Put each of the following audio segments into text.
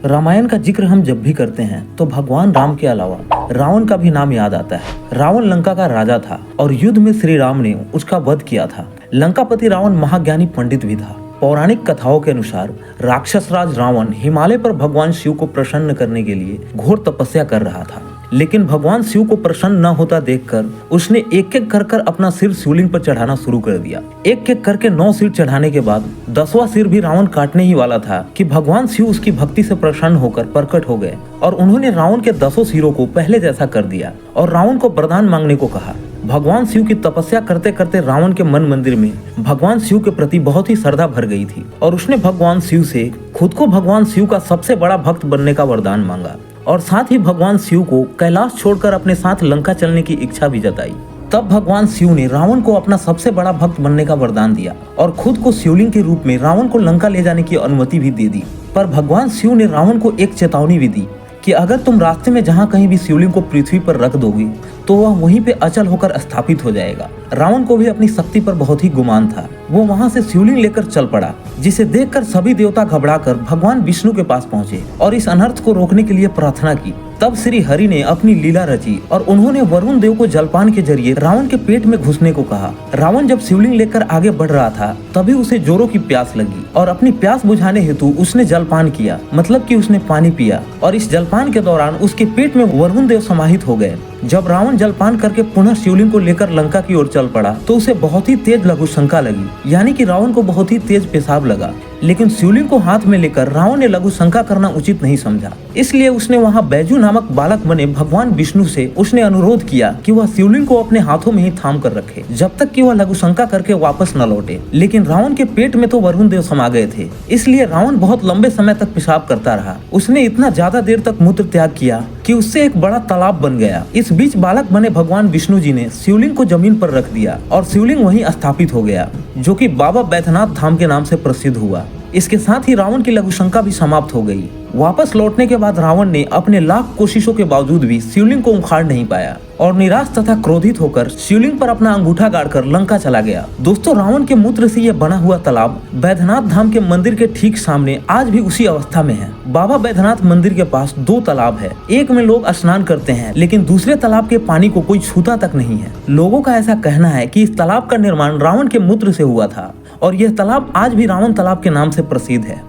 रामायण का जिक्र हम जब भी करते हैं तो भगवान राम के अलावा रावण का भी नाम याद आता है। रावण लंका का राजा था और युद्ध में श्री राम ने उसका वध किया था। लंकापति रावण महाज्ञानी पंडित भी था। पौराणिक कथाओं के अनुसार राक्षस राज रावण हिमालय पर भगवान शिव को प्रसन्न करने के लिए घोर तपस्या कर रहा था, लेकिन भगवान शिव को प्रसन्न न होता देखकर उसने एक एक कर अपना सिर शिवलिंग पर चढ़ाना शुरू कर दिया। एक एक करके 9 सिर चढ़ाने के बाद 10वां सिर भी रावण काटने ही वाला था कि भगवान शिव उसकी भक्ति से प्रसन्न होकर प्रकट हो गए और उन्होंने रावण के 10 सिरों को पहले जैसा कर दिया और रावण को वरदान मांगने को कहा। भगवान शिव की तपस्या करते करते रावण के मन मंदिर में भगवान शिव के प्रति बहुत ही श्रद्धा भर गई थी और उसने भगवान शिव से खुद को भगवान शिव का सबसे बड़ा भक्त बनने का वरदान मांगा और साथ ही भगवान शिव को कैलाश छोड़कर अपने साथ लंका चलने की इच्छा भी जताई। तब भगवान शिव ने रावण को अपना सबसे बड़ा भक्त बनने का वरदान दिया और खुद को शिवलिंग के रूप में रावण को लंका ले जाने की अनुमति भी दे दी। पर भगवान शिव ने रावण को एक चेतावनी भी दी कि अगर तुम रास्ते में जहाँ कहीं भी शिवलिंग को पृथ्वी पर रख दोगे तो वह वहीं पे अचल होकर स्थापित हो जाएगा। रावण को भी अपनी शक्ति पर बहुत ही गुमान था। वो वहाँ से शिवलिंग लेकर चल पड़ा, जिसे देखकर सभी देवता घबराकर भगवान विष्णु के पास पहुँचे और इस अनर्थ को रोकने के लिए प्रार्थना की। तब श्री हरि ने अपनी लीला रची और उन्होंने वरुण देव को जलपान के जरिए रावण के पेट में घुसने को कहा। रावण जब शिवलिंग लेकर आगे बढ़ रहा था तभी उसे जोरों की प्यास लगी और अपनी प्यास बुझाने हेतु उसने जलपान किया, मतलब कि उसने पानी पिया और इस जलपान के दौरान उसके पेट में वरुण देव समाहित हो गए। जब रावण जलपान करके पुनः शिवलिंग को लेकर लंका की ओर चल पड़ा तो उसे बहुत ही तेज लघु शंका लगी, यानी कि रावण को बहुत ही तेज पेशाब लगा। लेकिन शिवलिंग को हाथ में लेकर रावण ने लघु शंका करना उचित नहीं समझा, इसलिए उसने वहां बैजू नामक बालक बने भगवान विष्णु से उसने अनुरोध किया कि वह शिवलिंग को अपने हाथों में ही थाम कर रखे जब तक कि वह लघु शंका करके वापस न लौटे। लेकिन रावण के पेट में तो वरुण देव समा गए थे, इसलिए रावण बहुत लंबे समय तक पेशाब करता रहा। उसने इतना ज्यादा देर तक मूत्र त्याग किया कि उससे एक बड़ा तालाब बन गया। इस बीच बालक बने भगवान विष्णु जी ने शिवलिंग को जमीन पर रख दिया और शिवलिंग वहीं स्थापित हो गया, जो कि बाबा बैद्यनाथ धाम के नाम से प्रसिद्ध हुआ। इसके साथ ही रावण की लघु शंका भी समाप्त हो गई। वापस लौटने के बाद रावण ने अपने लाख कोशिशों के बावजूद भी शिवलिंग को उखाड़ नहीं पाया और निराश तथा क्रोधित होकर शिवलिंग पर अपना अंगूठा गाड़कर लंका चला गया। दोस्तों, रावण के मूत्र से यह बना हुआ तालाब बैद्यनाथ धाम के मंदिर के ठीक सामने आज भी उसी अवस्था में है। बाबा बैद्यनाथ मंदिर के पास 2 तालाब है। एक में लोग स्नान करते हैं, लेकिन दूसरे तालाब के पानी को कोई छूता तक नहीं है। लोगों का ऐसा कहना है कि इस तालाब का निर्माण रावण के मूत्र से हुआ था और यह तालाब आज भी रावण तालाब के नाम से प्रसिद्ध है।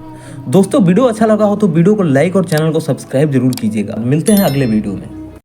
दोस्तों, वीडियो अच्छा लगा हो तो वीडियो को लाइक और चैनल को सब्सक्राइब जरूर कीजिएगा। मिलते हैं अगले वीडियो में।